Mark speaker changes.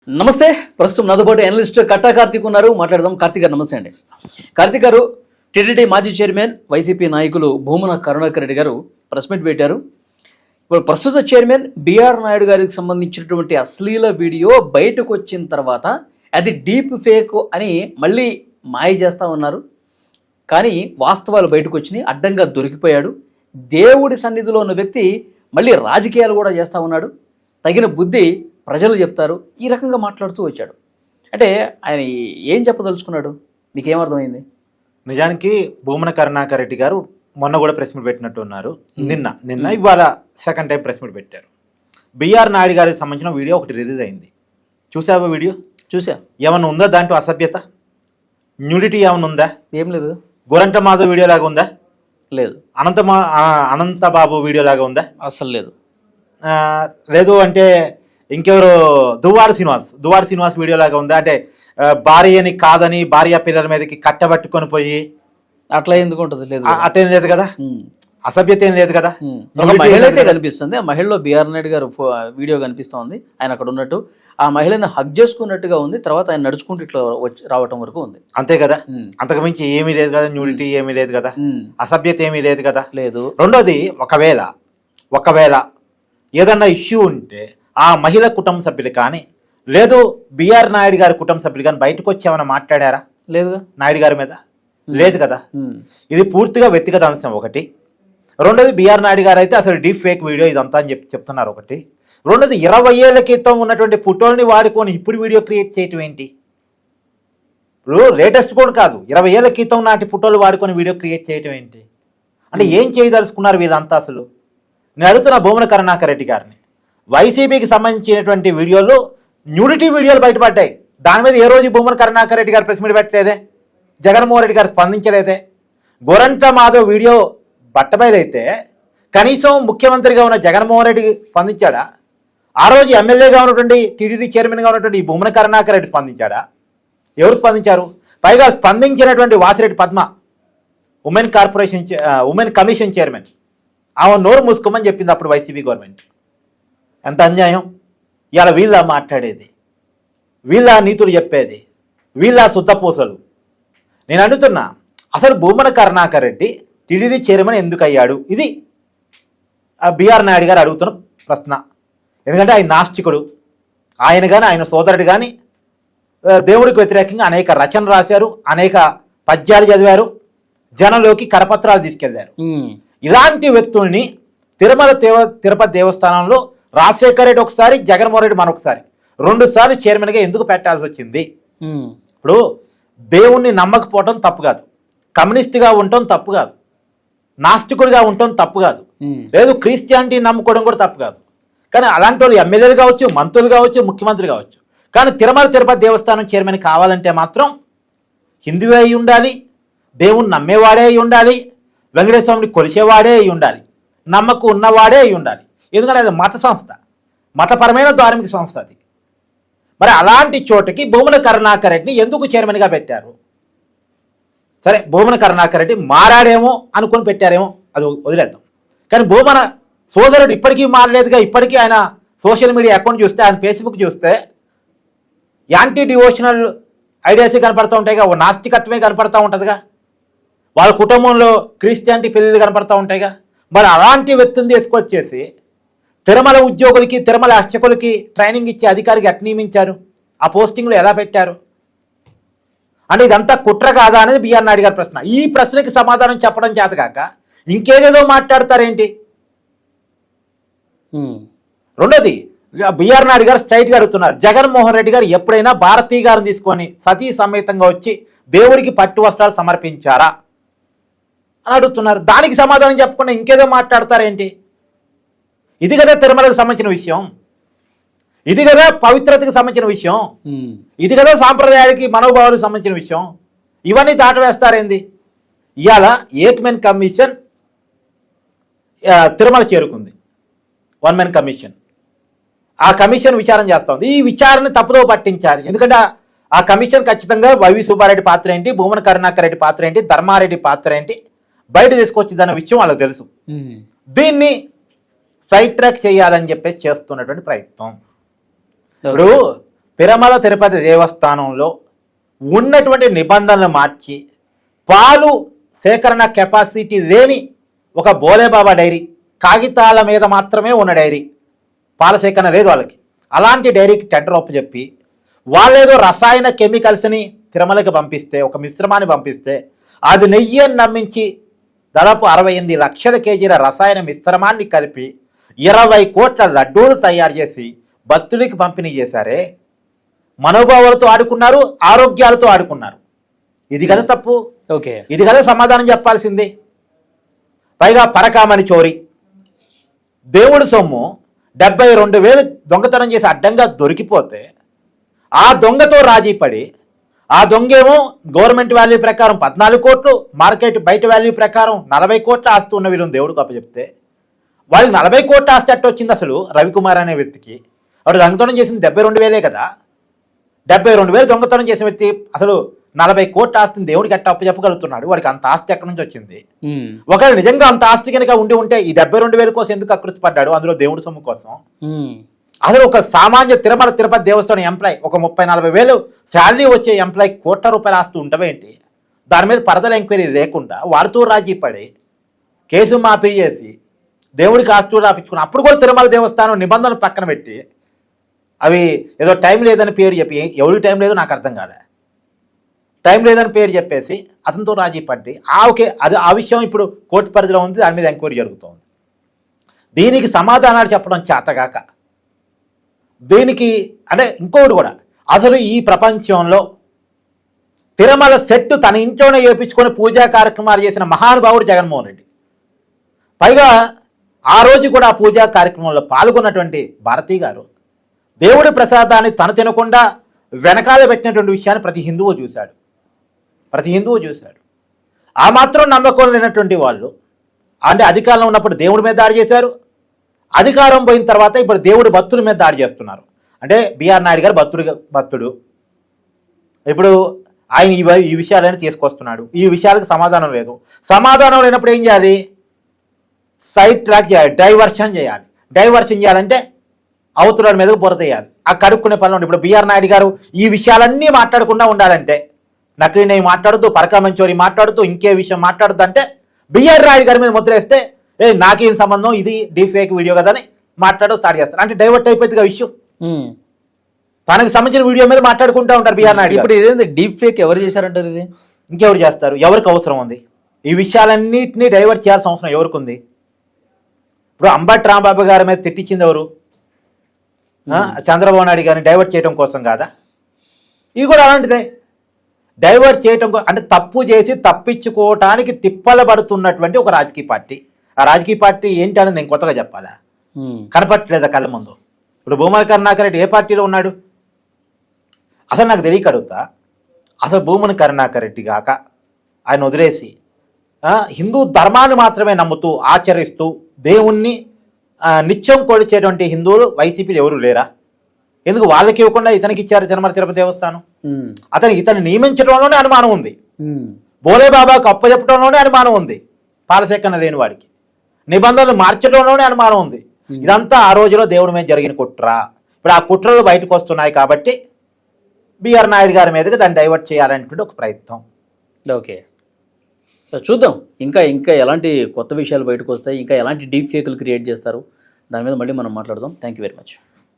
Speaker 1: నమస్తే. ప్రస్తుతం నాతో పాటు అనలిస్ట్ కట్టా కార్తీక్ ఉన్నారు. మాట్లాడదాం. కార్తీక్ గారు నమస్తే అండి. కార్తీక్ గారు, టీటీడీ మాజీ చైర్మన్ వైసీపీ నాయకులు భూమన కరుణాకర్ రెడ్డి గారు ప్రెస్ మీట్ పెట్టారు. ఇప్పుడు ప్రస్తుత చైర్మన్ బిఆర్ నాయుడు గారికి సంబంధించినటువంటి అశ్లీల వీడియో బయటకు వచ్చిన తర్వాత అది డీప్ ఫేక్ అని మళ్ళీ మాయ చేస్తూ ఉన్నారు. కానీ వాస్తవాలు బయటకు వచ్చినాయి. అడ్డంగా దొరికిపోయాడు. దేవుడి సన్నిధిలో ఉన్న వ్యక్తి మళ్ళీ రాజకీయాలు కూడా చేస్తూ ఉన్నాడు. తగిన బుద్ధి ప్రజలు చెప్తారు. ఈ రకంగా మాట్లాడుతూ వచ్చాడు. అంటే ఆయన ఏం చెప్పదలుచుకున్నాడు? మీకేమర్థమైంది?
Speaker 2: నిజానికి భూమన కరుణాకర్ రెడ్డి గారు మొన్న కూడా ప్రెస్ మీట్ పెట్టినట్టు ఉన్నారు. నిన్న ఇవాళ సెకండ్ టైం ప్రెస్ మీట్ పెట్టారు. బిఆర్ నాయుడు గారికి సంబంధించిన వీడియో ఒకటి రిలీజ్ అయింది. చూసావా వీడియో?
Speaker 1: చూసా.
Speaker 2: ఏమన్నా ఉందా దాంట్లో? అసభ్యత, న్యూడిటీ ఏమన్నా ఉందా?
Speaker 1: ఏం లేదు.
Speaker 2: గోరంట మాధవ్ వీడియో లాగా ఉందా?
Speaker 1: లేదు.
Speaker 2: అనంత బాబు వీడియో లాగా ఉందా?
Speaker 1: అసలు లేదు.
Speaker 2: లేదు అంటే ఇంకెవరు, దువ్వాడ శ్రీనివాస్ వీడియో లాగా ఉందా? అంటే భార్యని కాదని భార్య పిల్లల మీదకి కట్టబట్టుకొని పోయి
Speaker 1: అట్లా ఎందుకు ఉంటుంది? లేదు.
Speaker 2: అట్టేం లేదు కదా, అసభ్యత ఏం లేదు కదా.
Speaker 1: ఒక మహిళ అయితే కనిపిస్తుంది. ఆ మహిళలో బిఆర్ నాయుడు గారు వీడియో కనిపిస్తోంది. ఆయన అక్కడ ఉన్నట్టు, ఆ మహిళని హగ్ చేసుకున్నట్టుగా ఉంది. తర్వాత ఆయన నడుచుకుంటూ ఇట్లా రావటం వరకు ఉంది.
Speaker 2: అంతే కదా. అంతకుమించి ఏమీ లేదు కదా. న్యూడిటీ ఏమీ లేదు కదా. అసభ్యత ఏమీ లేదు కదా.
Speaker 1: లేదు.
Speaker 2: రెండోది, ఒకవేళ ఏదన్నా ఇష్యూ ఉంటే ఆ మహిళ కుటుంబ సభ్యులు కానీ, లేదు బిఆర్ నాయుడు గారి కుటుంబ సభ్యులు కానీ బయటకు వచ్చి ఏమైనా మాట్లాడారా?
Speaker 1: లేదుగా. నాయుడు
Speaker 2: గారి మీద లేదు కదా. ఇది పూర్తిగా వ్యక్తిగత అంశం ఒకటి. రెండోది, బిఆర్ నాయుడు గారు అయితే అసలు డీప్ ఫేక్ వీడియో ఇదంతా అని చెప్తున్నారు ఒకటి. రెండోది, 20 ఏళ్ల క్రితం ఉన్నటువంటి ఫోటోల్ని వాడుకొని ఇప్పుడు వీడియో క్రియేట్ చేయటం ఏంటి? ఇప్పుడు లేటెస్ట్ కూడా కాదు, 20 ఏళ్ల క్రితం నాటి ఫోటోలు వాడుకొని వీడియో క్రియేట్ చేయటం ఏంటి? అంటే ఏం చేయదలుచుకున్నారు వీళ్ళంతా? అసలు నేను అడుగుతున్న భూమన కరుణాకర్ రెడ్డి గారిని, వైసీపీకి సంబంధించినటువంటి వీడియోలు, న్యూడిటీ వీడియోలు బయటపడ్డాయి. దాని మీద ఏ రోజు భూమన కరుణాకర్ రెడ్డి గారు ప్రెస్ మీట్ పెట్టలేదే, జగన్మోహన్ రెడ్డి గారు స్పందించలేదే. గోరంట మాధవ్ వీడియో బట్టబయలైతే కనీసం ముఖ్యమంత్రిగా ఉన్న జగన్మోహన్ రెడ్డి స్పందించాడా? ఆ రోజు ఎమ్మెల్యేగా ఉన్నటువంటి టీటీడీ చైర్మన్గా ఉన్నటువంటి ఈ భూమన కరుణాకర్ రెడ్డి స్పందించాడా? ఎవరు స్పందించారు? పైగా స్పందించినటువంటి Vasireddy Padma, women commission chairman, ఆమె నోరు మూసుకోమని చెప్పింది అప్పుడు వైసీపీ గవర్నమెంట్. ఎంత అన్యాయం! ఇవాళ వీళ్ళ మాట్లాడేది, వీళ్ళ నీతులు చెప్పేది, వీళ్ళ శుద్ధపూసలు. నేను అడుగుతున్నా, అసలు భూమన కరుణాకర్ రెడ్డి టీటీడీ చైర్మన్ ఎందుకు అయ్యాడు? ఇది బిఆర్ నాయుడు గారు అడుగుతున్న ప్రశ్న. ఎందుకంటే ఆయన నాస్తికుడు. ఆయన కానీ ఆయన సోదరుడు కానీ దేవుడికి వ్యతిరేకంగా అనేక రచనలు రాశారు, అనేక పద్యాలు చదివారు, జనంలోకి కరపత్రాలు తీసుకెళ్లారు. ఇలాంటి వ్యక్తుల్ని తిరుపతి దేవస్థానంలో రాజశేఖర రెడ్డి ఒకసారి, జగన్మోహన్ రెడ్డి మరొకసారి, 2 సార్లు చైర్మన్గా ఎందుకు పెట్టాల్సి వచ్చింది? ఇప్పుడు దేవుణ్ణి నమ్మకపోవటం తప్పు కాదు, కమ్యూనిస్ట్గా ఉండటం తప్పు కాదు, నాస్తికుడిగా ఉండటం తప్పు కాదు, లేదు క్రిస్టియానిటీ నమ్ముకోవడం కూడా తప్పు కాదు. కానీ అలాంటి వాళ్ళు ఎమ్మెల్యేలు కావచ్చు, మంత్రులు కావచ్చు, ముఖ్యమంత్రి కావచ్చు. కానీ తిరుపతి దేవస్థానం చైర్మన్ కావాలంటే మాత్రం హిందువే అయి ఉండాలి, దేవుణ్ణి నమ్మేవాడే అయి ఉండాలి, వెంకటేశ్వర స్వామిని కొలిచేవాడే అయి ఉండాలి, నమ్మకం ఉన్నవాడే అయి ఉండాలి. ఎందుకంటే అది మత సంస్థ, మతపరమైన ధార్మిక సంస్థ అది. మరి అలాంటి చోటకి భూమన కరుణాకర్ రెడ్డిని ఎందుకు చైర్మన్గా పెట్టారు? సరే, భూమన కరుణాకర్ రెడ్డి మారాడేమో అనుకుని పెట్టారేమో, అది వదిలేద్దాం. కానీ భూమన సోదరుడు ఇప్పటికీ మారలేదుగా. ఇప్పటికీ ఆయన సోషల్ మీడియా అకౌంట్ చూస్తే, ఆయన ఫేస్బుక్ చూస్తే యాంటీ డివోషనల్ ఐడియాసే కనపడుతూ ఉంటాయిగా, ఓ నాస్తికత్వమే కనపడుతూ ఉంటుందిగా, వాళ్ళ కుటుంబంలో క్రిస్టియానిటీ పెళ్ళిళ్ళు కనపడుతూ ఉంటాయిగా. మరి అలాంటి వ్యక్తిని తీసుకొచ్చేసి తిరుమల ఉద్యోగులకి, తిరుమల అర్చకులకి ట్రైనింగ్ ఇచ్చే అధికారికి ఎట్లా నియమించారు? ఆ పోస్టింగ్లు ఎలా పెట్టారు? అంటే ఇదంతా కుట్ర కాదా అనేది బిఆర్ నాయుడు గారి ప్రశ్న. ఈ ప్రశ్నకి సమాధానం చెప్పడం చేతకాక ఇంకేదేదో మాట్లాడతారేంటి? రెండోది, బిఆర్ నాయుడు గారు స్ట్రైట్గా అడుగుతున్నారు, జగన్మోహన్ రెడ్డి గారు ఎప్పుడైనా భారతీ గారిని తీసుకొని సతీ సమేతంగా వచ్చి దేవుడికి పట్టు వస్త్రాలు సమర్పించారా అని అడుగుతున్నారు. దానికి సమాధానం చెప్పకుండా ఇంకేదో మాట్లాడతారేంటి? ఇది కదా తిరుమలకు సంబంధించిన విషయం, ఇది కదా పవిత్రతకు సంబంధించిన విషయం, ఇది కదా సాంప్రదాయానికి మనోభావాలకు సంబంధించిన విషయం. ఇవన్నీ దాటవేస్తారేంది? ఇవాళ ఏకమెన్ కమిషన్ తిరుమల చేరుకుంది, 1 మెన్ కమిషన్. ఆ కమిషన్ విచారణ చేస్తూ ఉంది. ఈ విచారణ తప్పుదో పట్టించాలి. ఎందుకంటే ఆ కమిషన్ ఖచ్చితంగా వైవి సుబ్బారెడ్డి పాత్ర ఏంటి, భూమన కరుణాకర్ రెడ్డి పాత్ర ఏంటి, ధర్మారెడ్డి పాత్ర ఏంటి బయట తీసుకొచ్చిందన్న విషయం వాళ్ళకి తెలుసు. దీన్ని సైడ్ ట్రాక్ చేయాలని చెప్పేసి చేస్తున్నటువంటి ప్రయత్నం. ఇప్పుడు తిరుమల తిరుపతి దేవస్థానంలో ఉన్నటువంటి నిబంధనలు మార్చి పాలు సేకరణ కెపాసిటీ లేని ఒక బోలేబాబా డైరీ, కాగితాల మీద మాత్రమే ఉన్న డైరీ, పాల సేకరణ లేదు వాళ్ళకి, అలాంటి డైరీకి టెండర్ ఒప్పు చెప్పి వాళ్ళేదో రసాయన కెమికల్స్ని తిరుమలకి పంపిస్తే, ఒక మిశ్రమాన్ని పంపిస్తే అది నెయ్యి అని నమ్మించి దాదాపు 68 లక్షల కేజీల రసాయన మిశ్రమాన్ని కలిపి 20 కోట్ల లడ్డూలు తయారు చేసి భక్తులకి పంపిణీ చేశారే. మనోభావాలతో ఆడుకున్నారు, ఆరోగ్యాలతో ఆడుకున్నారు. ఇది కదా తప్పు,
Speaker 1: ఓకే,
Speaker 2: ఇది కదా సమాధానం చెప్పాల్సింది. పైగా పరకామణి చోరీ, దేవుడి సొమ్ము 72,000 దొంగతనం చేసి అడ్డంగా దొరికిపోతే ఆ దొంగతో రాజీ పడి, ఆ దొంగేమో గవర్నమెంట్ వాల్యూ ప్రకారం 14 కోట్లు, మార్కెట్ బయట వాల్యూ ప్రకారం 40 కోట్ల ఆస్తి ఉన్న వీళ్ళని దేవుడికి అప్పచెప్తే వాళ్ళకి 40 కోట్ల ఆస్తి అట్ట వచ్చింది. అసలు రవికుమార్ అనే వ్యక్తికి వాడు దొంగతనం చేసింది 72,000 కదా. 72,000 దొంగతనం చేసిన వ్యక్తి అసలు 40 కోట్ల ఆస్తిని దేవుడికి ఎట్ట అప్పచెప్పగలుగుతున్నాడు? వాడికి అంత ఆస్తి ఎక్కడి నుంచి వచ్చింది? ఒకవేళ నిజంగా అంత ఆస్తి కనుక ఉంటే ఈ 72,000 కోసం ఎందుకు అకృతి పడ్డాడు? అందులో దేవుడి సొమ్ము కోసం. అసలు ఒక సామాన్య తిరుమల తిరుపతి దేవస్థానం ఎంప్లాయ్, ఒక 30-40 వేలు శాలరీ వచ్చే ఎంప్లాయ్ కోట్ల రూపాయల ఆస్తి ఉండవేంటి? దాని మీద పరదల ఎంక్వైరీ లేకుండా వారితో రాజీ పడి కేసు మాఫీ చేసి దేవుడికి ఆస్తులు రాపించుకుని అప్పుడు కూడా తిరుమల దేవస్థానం నిబంధనలు పక్కన పెట్టి అవి ఏదో టైం లేదని పేరు చెప్పి, ఎవరికి టైం లేదో నాకు అర్థం కాలే, టైం లేదని పేరు చెప్పేసి అతనితో రాజీ పడి ఓకే, అది ఆ విషయం ఇప్పుడు కోర్టు పరిధిలో ఉంది, దాని మీద ఎంక్వైరీ జరుగుతుంది. దీనికి సమాధానాలు చెప్పడం చేతగాక దీనికి అంటే ఇంకొకటి కూడా, అసలు ఈ ప్రపంచంలో తిరుమల సెట్ తన ఇంట్లోనే చేయించుకొని పూజా కార్యక్రమాలు చేసిన మహానుభావుడు జగన్మోహన్ రెడ్డి. పైగా ఆ రోజు కూడా ఆ పూజా కార్యక్రమంలో పాల్గొన్నటువంటి భారతీ గారు దేవుడి ప్రసాదాన్ని తను తినకుండా వెనకాల పెట్టినటువంటి విషయాన్ని ప్రతి హిందువు చూశాడు. ఆ మాత్రం నమ్మకం లేనటువంటి వాళ్ళు అంటే అధికారంలో ఉన్నప్పుడు దేవుడి మీద దాడి చేశారు, అధికారం పోయిన తర్వాత ఇప్పుడు దేవుడి భక్తుల మీద దాడి చేస్తున్నారు. అంటే బిఆర్ నాయుడు గారు భక్తుడు, ఇప్పుడు ఆయన ఈ విషయాలని తీసుకొస్తున్నాడు. ఈ విషయాలకు సమాధానం లేదు. సమాధానం లేనప్పుడు ఏం చేయాలి? సైడ్ ట్రాక్ చేయాలి, డైవర్షన్ చేయాలంటే అవతల మీదకు బురదేయాలి. ఆ కడుక్కునే పనులు ఇప్పుడు బిఆర్ నాయుడు గారు ఈ విషయాలన్నీ మాట్లాడకుండా ఉండాలంటే, నకిలీ నెయ్యి మాట్లాడుతూ, పరకామణి చోరీ మాట్లాడుతూ, ఇంకే విషయం మాట్లాడుతూ అంటే బిఆర్ నాయుడు గారి మీద ముద్రేస్తే నాకేం సంబంధం, ఇది డీప్ ఫేక్ వీడియో కదా అని మాట్లాడడం స్టార్ట్ చేస్తారు. అంటే డైవర్ట్ అయిపోతుంది విషయం. తనకు సంబంధించిన వీడియో మీద మాట్లాడుకుంటూ ఉంటారు బిఆర్ నాయుడు.
Speaker 1: ఇప్పుడు ఇదేంటి డీప్ ఫేక్ ఎవరు చేశారంటారు? ఇది
Speaker 2: ఇంకెవరు చేస్తారు? ఎవరికి అవసరం ఉంది? ఈ విషయాలన్నింటినీ డైవర్ట్ చేయాల్సిన అవసరం ఎవరికి ఉంది? ఇప్పుడు అంబటి రాంబాబు గారి మీద తిట్టించింది ఎవరు? చంద్రబాబు నాయుడు గారిని డైవర్ట్ చేయడం కోసం కాదా? ఇది కూడా అలాంటిదే, డైవర్ట్ చేయడం అంటే తప్పు చేసి తప్పించుకోవటానికి తిప్పల పడుతున్నటువంటి ఒక రాజకీయ పార్టీ. ఆ రాజకీయ పార్టీ ఏంటి అని నేను కొత్తగా చెప్పాలా? కనపట్టలేదా కళ్ళ ముందు? ఇప్పుడు భూమన కరుణాకర్ రెడ్డి ఏ పార్టీలో ఉన్నాడు? అసలు నాకు తెలియక అడుగుతా, అసలు భూమన కరుణాకర్ రెడ్డి కాక ఆయన వదిలేసి హిందూ ధర్మాన్ని మాత్రమే నమ్ముతూ ఆచరిస్తూ దేవుణ్ణి నిత్యం కొలిచేటువంటి హిందువులు వైసీపీలు ఎవరు లేరా? ఎందుకు వాళ్ళకి ఇవ్వకుండా ఇతనికి ఇచ్చారు తిరుమల తిరుపతి దేవస్థానం? ఇతన్ని నియమించడంలోనే అనుమానం ఉంది, బోలేబాబాకు అప్పచెప్పడంలోనే అనుమానం ఉంది, పాలసేకరణ లేని వాడికి నిబంధనలు మార్చడంలోనే అనుమానం ఉంది. ఇదంతా ఆ రోజులో దేవుడి మీద జరిగిన కుట్ర. ఇప్పుడు ఆ కుట్రలు బయటకు వస్తున్నాయి కాబట్టి బిఆర్ నాయుడు గారి మీదకి దాన్ని డైవర్ట్ చేయాలనేటువంటి ఒక ప్రయత్నం.
Speaker 1: ఓకే, సో చూద్దాం ఇంకా ఎలాంటి కొత్త విషయాలు బయటకు వస్తాయి, ఇంకా ఎలాంటి డీప్ ఫేకులు క్రియేట్ చేస్తారు, దాని మీద మళ్ళీ మనం మాట్లాడదాం. Thank you very much.